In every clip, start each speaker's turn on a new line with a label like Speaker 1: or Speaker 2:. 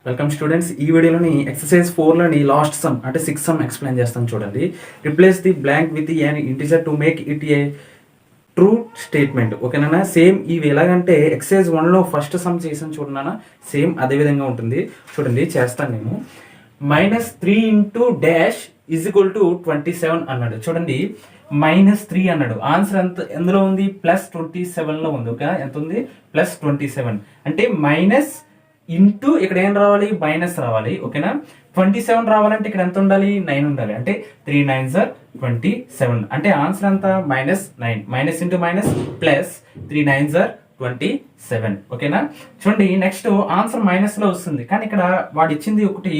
Speaker 1: Welcome students. ఈ వీడియోలోని exercise 4లోని last some అంటే 6 సమ్ ఎక్స్ప్లెయిన్ చేస్తాను చూడండి. Replace the blank with an integer to make it A true statement. ఓకేనా? Same ఇవి ఎలాగంటే ఎక్సర్సైజ్ 1లో ఫస్ట్ సమ్ చేసాను చూడన్నా, సేమ్ అదే విధంగా ఉంటుంది. చూడండి చేస్తాను నేను. -3 into dash is equal to 27 అన్నాడు. చూడండి -3 అన్నాడు. ఆన్సర్ ఎంత ఎందులో ఉంది? +27లో ఉంది. ఓకే, ఎంత ఉంది? +27 అంటే మైనస్ ఇంటూ ఇక్కడ ఏం రావాలి? మైనస్ రావాలి. ఓకేనా? 27 రావాలంటే ఇక్కడ ఎంత ఉండాలి? 9 ఉండాలి. అంటే 3 9s are 27 అంటే ఆన్సర్ అంతా -9. Minus into minus plus 3 9s are 27. ఓకేనా? చూడండి నెక్స్ట్ ఆన్సర్ మైనస్ లో వస్తుంది, కానీ ఇక్కడ వాడు ఇచ్చింది ఒకటి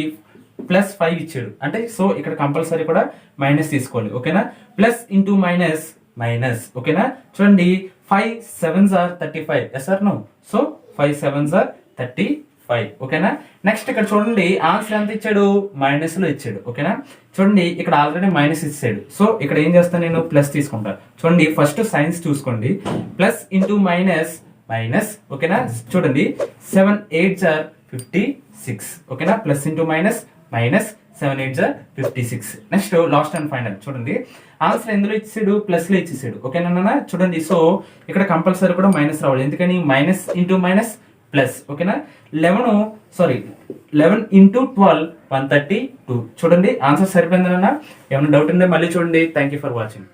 Speaker 1: +5 ఇచ్చాడు. అంటే సో ఇక్కడ కంపల్సరీ కూడా మైనస్ తీసుకోవాలి. ఓకేనా? Plus into minus minus. ఓకేనా? చూడండి 5 7s are 35. Yes or no? So 5 7s are 35. ఓకేనా? నెక్స్ట్ ఇక్కడ చూడండి ఆన్సర్ ఎంత ఇచ్చాడు? మైనస్ లో ఇచ్చాడు. ఓకేనా? చూడండి ఇక్కడ ఆల్రెడీ మైనస్ ఇచ్చాడు. సో ఇక్కడ ఏం చేస్తాను? నేను ప్లస్ తీసుకుంటాను. చూడండి ఫస్ట్ సైన్స్ చూసుకోండి. Plus into minus minus. ఓకేనా? చూడండి 7 8s are 56. ఓకేనా? Plus into minus minus 7 8s are 56. Next last and final. చూడండి ఆన్సర్ ఎందులో ఇచ్చాడు? ప్లస్ లో ఇచ్చేసాడు. ఓకేనా? చూడండి సో ఇక్కడ కంపల్సరీ కూడా మైనస్ రావాలి. ఎందుకని? Minus into minus plus. ఓకేనా? 11 ఇంటూ 12 132. చూడండి ఆన్సర్ సరిపోయిందన్నా. ఏమైనా డౌట్ ఉంటే మళ్ళీ చూడండి. Thank you for watching.